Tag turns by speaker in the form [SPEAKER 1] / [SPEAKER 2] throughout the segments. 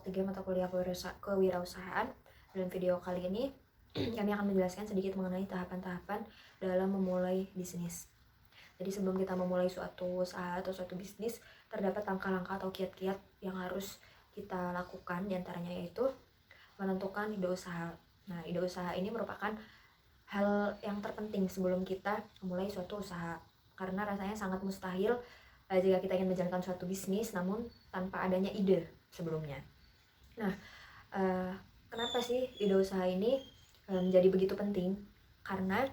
[SPEAKER 1] 3 mata kuliah kewirausahaan. Dalam video kali ini kami akan menjelaskan sedikit mengenai tahapan-tahapan dalam memulai bisnis. Jadi sebelum kita memulai suatu usaha atau suatu bisnis, terdapat langkah-langkah atau kiat-kiat yang harus kita lakukan, diantaranya yaitu menentukan ide usaha. Nah, ide usaha ini merupakan hal yang terpenting sebelum kita memulai suatu usaha, karena rasanya sangat mustahil jika kita ingin menjalankan suatu bisnis namun tanpa adanya ide sebelumnya. Nah, kenapa sih ide usaha ini menjadi begitu penting? Karena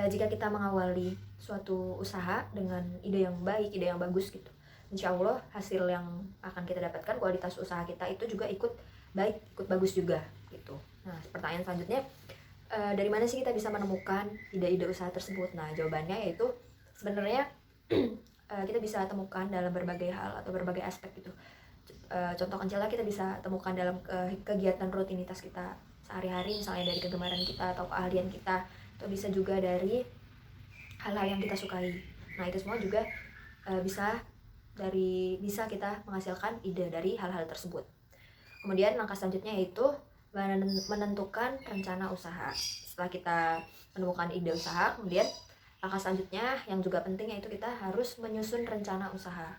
[SPEAKER 1] jika kita mengawali suatu usaha dengan ide yang baik, ide yang bagus gitu, insya Allah hasil yang akan kita dapatkan, kualitas usaha kita itu juga ikut baik, ikut bagus juga gitu. Nah, pertanyaan selanjutnya, dari mana sih kita bisa menemukan ide-ide usaha tersebut? Nah, jawabannya yaitu sebenarnya kita bisa temukan dalam berbagai hal atau berbagai aspek gitu. Contoh kecilnya kita bisa temukan dalam kegiatan rutinitas kita sehari-hari, misalnya dari kegemaran kita atau keahlian kita, atau bisa juga dari hal-hal yang kita sukai. Nah, itu semua juga bisa kita menghasilkan ide dari hal-hal tersebut. Kemudian langkah selanjutnya yaitu menentukan rencana usaha. Setelah kita menemukan ide usaha, kemudian langkah selanjutnya yang juga penting yaitu kita harus menyusun rencana usaha.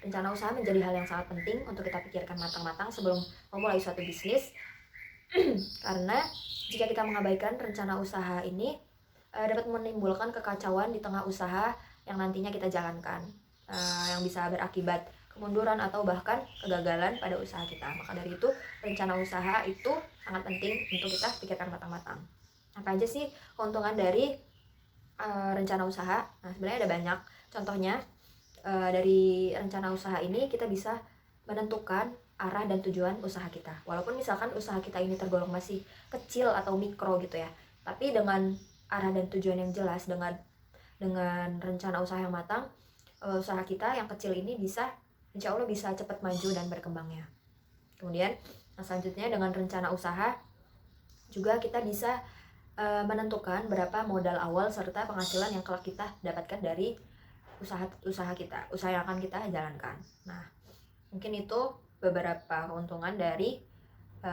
[SPEAKER 1] Rencana usaha menjadi hal yang sangat penting untuk kita pikirkan matang-matang sebelum memulai suatu bisnis. Karena jika kita mengabaikan rencana usaha ini, dapat menimbulkan kekacauan di tengah usaha yang nantinya kita jalankan, yang bisa berakibat kemunduran atau bahkan kegagalan pada usaha kita. Maka dari itu, rencana usaha itu sangat penting untuk kita pikirkan matang-matang. Apa aja sih keuntungan dari rencana usaha? Nah, sebenarnya ada banyak. Contohnya, dari rencana usaha ini kita bisa menentukan arah dan tujuan usaha kita. Walaupun misalkan usaha kita ini tergolong masih kecil atau mikro gitu ya, tapi dengan arah dan tujuan yang jelas, dengan rencana usaha yang matang, usaha kita yang kecil ini insya Allah bisa cepat maju dan berkembangnya. Kemudian selanjutnya, dengan rencana usaha juga kita bisa menentukan berapa modal awal serta penghasilan yang kelak kita dapatkan dari usaha yang akan kita jalankan. Nah, mungkin itu beberapa keuntungan dari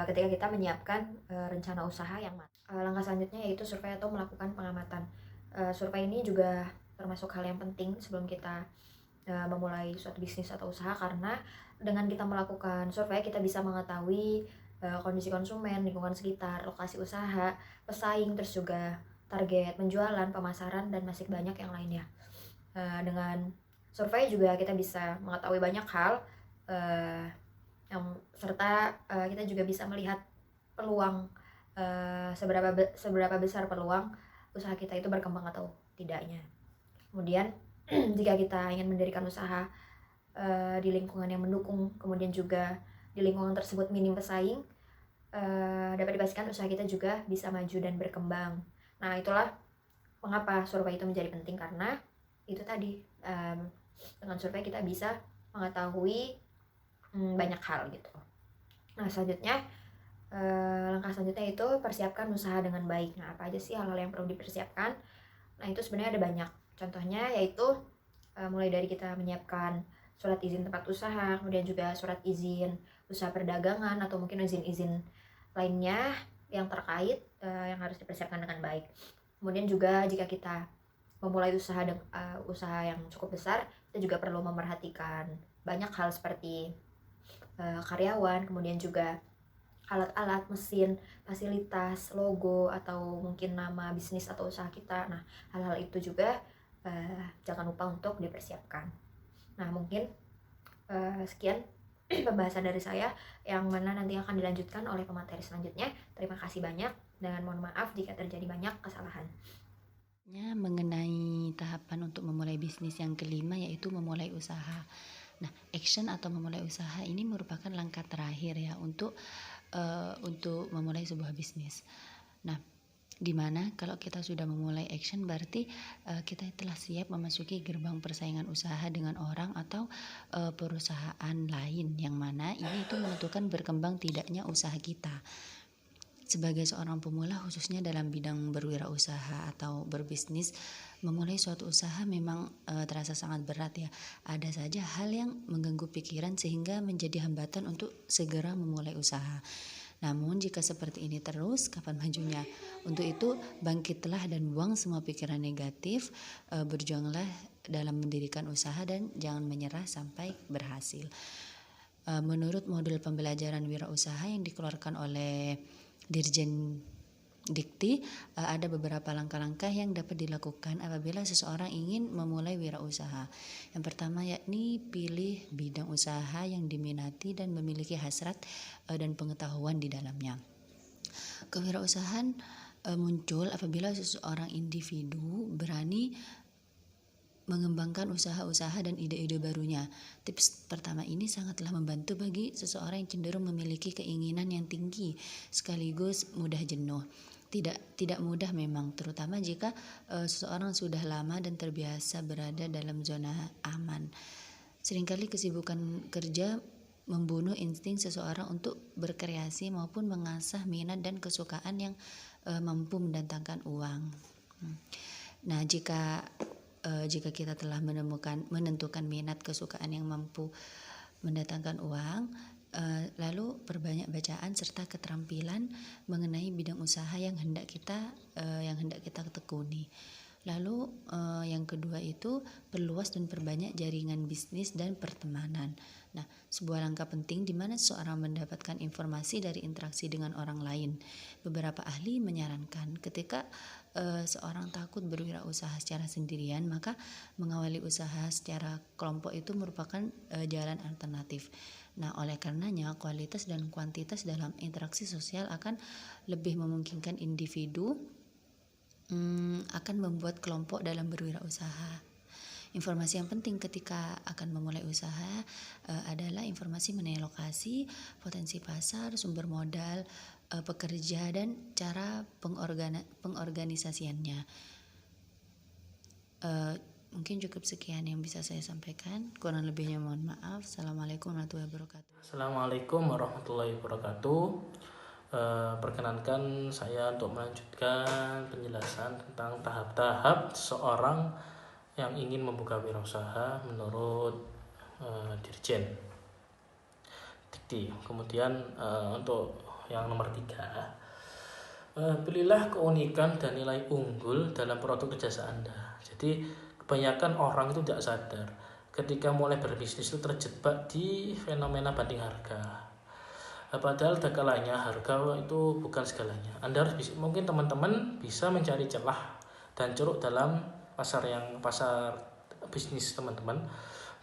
[SPEAKER 1] ketika kita menyiapkan rencana usaha yang matang. Langkah selanjutnya yaitu survei atau melakukan pengamatan. Survei ini juga termasuk hal yang penting sebelum kita memulai suatu bisnis atau usaha, karena dengan kita melakukan survei kita bisa mengetahui kondisi konsumen, lingkungan sekitar, lokasi usaha, pesaing, terus juga target penjualan, pemasaran, dan masih banyak yang lainnya. Dengan survei juga kita bisa mengetahui banyak hal, serta kita juga bisa melihat peluang, seberapa besar peluang usaha kita itu berkembang atau tidaknya. Kemudian jika kita ingin mendirikan usaha di lingkungan yang mendukung, kemudian juga di lingkungan tersebut minim pesaing, dapat dipastikan usaha kita juga bisa maju dan berkembang. Nah, itulah mengapa survei itu menjadi penting, karena itu tadi, dengan survei kita bisa mengetahui banyak hal gitu. Nah, selanjutnya, langkah selanjutnya itu persiapkan usaha dengan baik. Nah, apa aja sih hal-hal yang perlu dipersiapkan? Nah, itu sebenarnya ada banyak. Contohnya yaitu mulai dari kita menyiapkan surat izin tempat usaha, kemudian juga surat izin usaha perdagangan, atau mungkin izin-izin lainnya yang terkait yang harus dipersiapkan dengan baik. Kemudian juga jika kita memulai usaha yang cukup besar, kita juga perlu memerhatikan banyak hal seperti karyawan, kemudian juga alat-alat, mesin, fasilitas, logo, atau mungkin nama bisnis atau usaha kita. Nah, hal-hal itu juga jangan lupa untuk dipersiapkan. Nah, mungkin sekian pembahasan dari saya, yang mana nanti akan dilanjutkan oleh pemateri selanjutnya. Terima kasih banyak, dan mohon maaf jika terjadi banyak kesalahan.
[SPEAKER 2] Mengenai tahapan untuk memulai bisnis yang kelima, yaitu memulai usaha. Nah, action atau memulai usaha ini merupakan langkah terakhir ya untuk memulai sebuah bisnis. Nah, dimana kalau kita sudah memulai action berarti kita telah siap memasuki gerbang persaingan usaha dengan orang atau perusahaan lain, yang mana ini itu menentukan berkembang tidaknya usaha kita. sebagai seorang pemula khususnya dalam bidang berwirausaha atau berbisnis, memulai suatu usaha memang terasa sangat berat ya. Ada saja hal yang mengganggu pikiran sehingga menjadi hambatan untuk segera memulai usaha. Namun jika seperti ini terus, kapan majunya? Untuk itu bangkitlah dan buang semua pikiran negatif, berjuanglah dalam mendirikan usaha dan jangan menyerah sampai berhasil. Menurut modul pembelajaran wirausaha yang dikeluarkan oleh Dirjen Dikti, ada beberapa langkah-langkah yang dapat dilakukan apabila seseorang ingin memulai wirausaha. Yang pertama yakni pilih bidang usaha yang diminati dan memiliki hasrat dan pengetahuan di dalamnya. Kewirausahaan muncul apabila seseorang individu berani mengembangkan usaha-usaha dan ide-ide barunya. Tips pertama ini sangatlah membantu bagi seseorang yang cenderung memiliki keinginan yang tinggi sekaligus mudah jenuh. Tidak mudah memang, terutama jika seseorang sudah lama dan terbiasa berada dalam zona aman. Seringkali kesibukan kerja membunuh insting seseorang untuk berkreasi maupun mengasah minat dan kesukaan yang mampu mendatangkan uang. Nah, jika kita telah menentukan minat kesukaan yang mampu mendatangkan uang, lalu perbanyak bacaan serta keterampilan mengenai bidang usaha yang hendak kita tekuni. Lalu yang kedua itu perluas dan perbanyak jaringan bisnis dan pertemanan. Nah, sebuah langkah penting di mana seseorang mendapatkan informasi dari interaksi dengan orang lain. Beberapa ahli menyarankan ketika seorang takut berwirausaha secara sendirian, maka mengawali usaha secara kelompok itu merupakan jalan alternatif. Nah, oleh karenanya kualitas dan kuantitas dalam interaksi sosial akan lebih memungkinkan individu akan membuat kelompok dalam berwirausaha. Informasi yang penting ketika akan memulai usaha adalah informasi mengenai lokasi, potensi pasar, sumber modal, pekerja, dan cara pengorganisasiannya. Mungkin cukup sekian yang bisa saya sampaikan. Kurang lebihnya mohon maaf. Assalamualaikum warahmatullahi wabarakatuh.
[SPEAKER 3] Assalamualaikum warahmatullahi wabarakatuh. Perkenankan saya untuk melanjutkan penjelasan tentang tahap-tahap seorang yang ingin membuka wirausaha menurut Dirjen Dikti. Kemudian untuk yang nomor 3, pilihlah keunikan dan nilai unggul dalam produk atau jasa Anda. Jadi kebanyakan orang itu tidak sadar ketika mulai berbisnis itu terjebak di fenomena banding harga. Padahal kalanya harga itu bukan segalanya. Anda harus mungkin teman-teman bisa mencari celah dan ceruk dalam pasar bisnis teman-teman.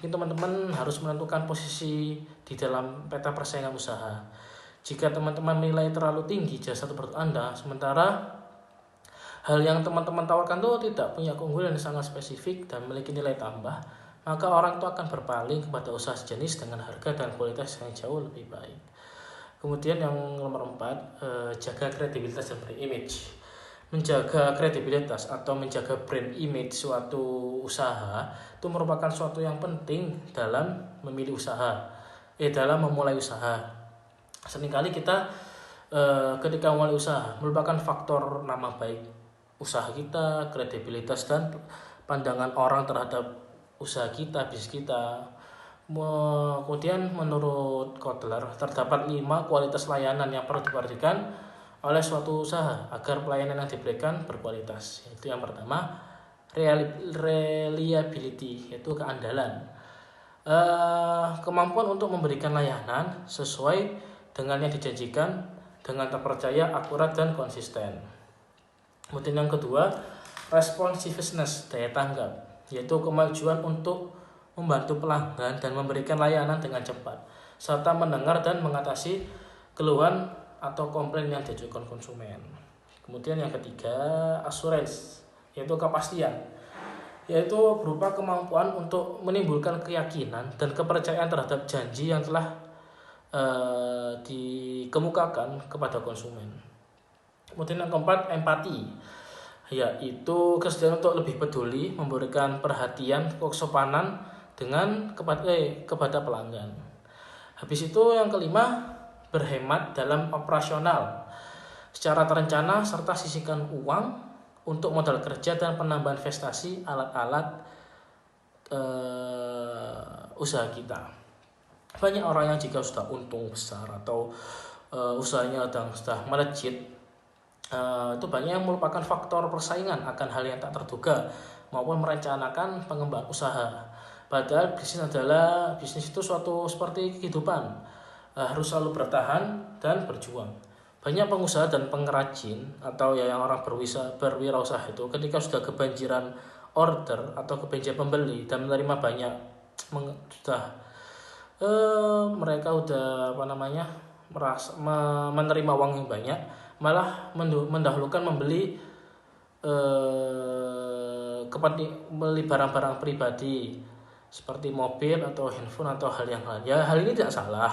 [SPEAKER 3] Mungkin teman-teman harus menentukan posisi di dalam peta persaingan usaha. Jika teman-teman menilai terlalu tinggi jasa atau produk Anda, sementara hal yang teman-teman tawarkan itu tidak punya keunggulan yang sangat spesifik dan memiliki nilai tambah, maka orang itu akan berpaling kepada usaha sejenis dengan harga dan kualitas yang jauh lebih baik. Kemudian yang nomor 4, jaga kredibilitas dan brand image. Menjaga kredibilitas atau menjaga brand image suatu usaha itu merupakan suatu yang penting dalam memilih usaha, dalam memulai usaha. Seringkali kita ketika memulai usaha merupakan faktor nama baik usaha kita, kredibilitas dan pandangan orang terhadap usaha kita, bisnis kita. Kemudian menurut Kotler terdapat 5 kualitas layanan yang perlu diperhatikan oleh suatu usaha agar pelayanan yang diberikan berkualitas. Yaitu yang pertama, reliability, yaitu keandalan. Kemampuan untuk memberikan layanan sesuai dengan yang dijanjikan dengan terpercaya, akurat dan konsisten. Kemudian yang kedua, responsiveness, daya tanggap, yaitu kemajuan untuk membantu pelanggan dan memberikan layanan dengan cepat, serta mendengar dan mengatasi keluhan atau komplain yang diajukan konsumen. Kemudian yang ketiga, assurance, yaitu kepastian, yaitu berupa kemampuan untuk menimbulkan keyakinan dan kepercayaan terhadap janji yang telah dikemukakan kepada konsumen. Kemudian yang keempat, empati, yaitu kesediaan untuk lebih peduli, memberikan perhatian, kesopanan kepada pelanggan. Habis itu yang kelima, berhemat dalam operasional. secara terencana serta sisihkan uang untuk modal kerja dan penambahan investasi alat-alat usaha kita. Banyak orang yang jika sudah untung besar atau usahanya sudah melejit, itu banyak yang melupakan faktor persaingan akan hal yang tak terduga maupun merencanakan pengembangan usaha. Padahal bisnis itu suatu seperti kehidupan, harus selalu bertahan dan berjuang. Banyak pengusaha dan pengrajin atau yang orang berwirausaha itu ketika sudah kebanjiran order atau kebanjiran pembeli dan menerima banyak mereka udah menerima uang yang banyak, malah mendahulukan membeli barang-barang pribadi seperti mobil atau handphone atau hal yang lain. Ya, hal ini tidak salah.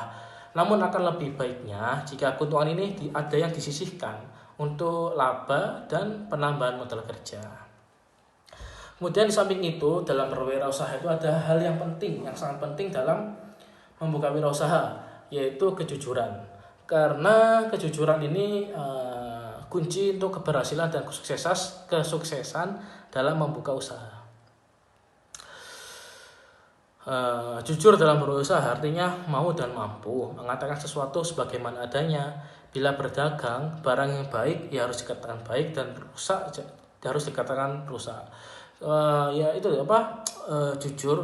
[SPEAKER 3] Namun akan lebih baiknya jika keuntungan ini ada yang disisihkan untuk laba dan penambahan modal kerja. Kemudian di samping itu, dalam berwirausaha itu ada hal yang sangat penting dalam membuka wirausaha, yaitu kejujuran. Karena kejujuran ini kunci untuk keberhasilan dan kesuksesan dalam membuka usaha. Jujur dalam berusaha artinya mau dan mampu mengatakan sesuatu sebagaimana adanya. Bila berdagang, barang yang baik ya harus dikatakan baik dan rusak harus dikatakan rusak. Jujur.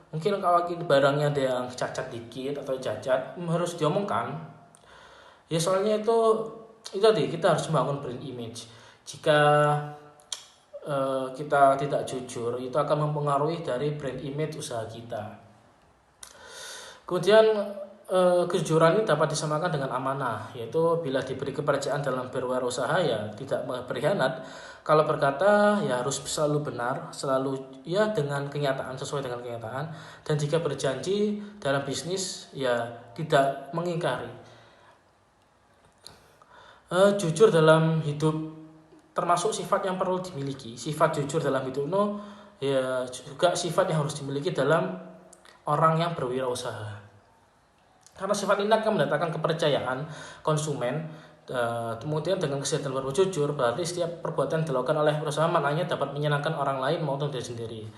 [SPEAKER 3] Mungkin kalau barangnya ada yang cacat dikit atau cacat, harus diomongkan. Ya soalnya itu tadi kita harus membangun brand image. Jika kita tidak jujur, itu akan mempengaruhi dari brand image usaha kita. Kemudian kejujuran ini dapat disamakan dengan amanah, yaitu bila diberi kepercayaan dalam berwirausaha ya tidak berkhianat. Kalau berkata ya harus selalu benar, selalu ya dengan kenyataan, sesuai dengan kenyataan. Dan jika berjanji dalam bisnis ya tidak mengingkari. Jujur dalam hidup termasuk sifat yang perlu dimiliki. Sifat jujur dalam hidup ya juga sifat yang harus dimiliki dalam orang yang berwirausaha. Karena sifat ini akan mendatangkan kepercayaan konsumen. Kemudian dengan kesadaran berbuat jujur, berarti setiap perbuatan yang dilakukan oleh perusahaan maknanya dapat menyenangkan orang lain maupun diri sendiri.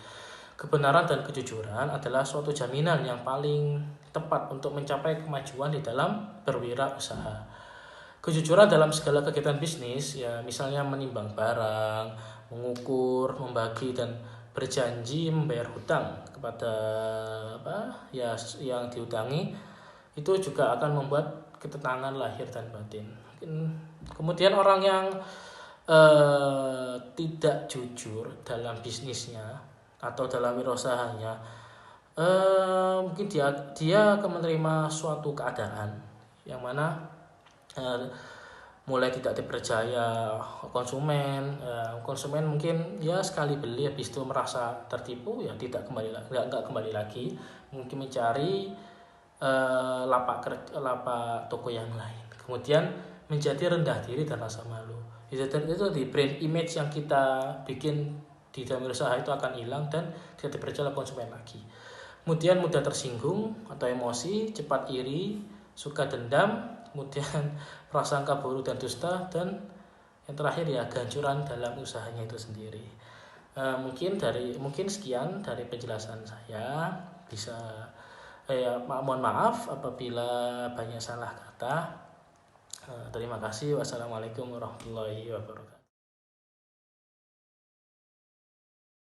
[SPEAKER 3] Kebenaran dan kejujuran adalah suatu jaminan yang paling tepat untuk mencapai kemajuan di dalam berwirausaha. Kejujuran dalam segala kegiatan bisnis, ya misalnya menimbang barang, mengukur, membagi dan berjanji membayar hutang kepada yang dihutangi, itu juga akan membuat ketenangan lahir dan batin. Kemudian orang yang tidak jujur dalam bisnisnya atau dalam wirausahanya, mungkin dia akan menerima suatu keadaan yang mana mulai tidak dipercaya konsumen mungkin ya sekali beli habis itu merasa tertipu ya nggak kembali lagi, mungkin mencari lapak toko yang lain, kemudian menjadi rendah diri dan rasa malu. Itu di brand image yang kita bikin di dalam usaha itu akan hilang dan tidak dipercaya konsumen lagi. Kemudian mudah tersinggung atau emosi, cepat iri, suka dendam, kemudian prasangka buruk dan dusta, dan yang terakhir ya kehancuran dalam usahanya itu sendiri. Mungkin sekian dari penjelasan saya. Mohon maaf apabila banyak salah kata. Terima kasih. Wassalamualaikum warahmatullahi wabarakatuh.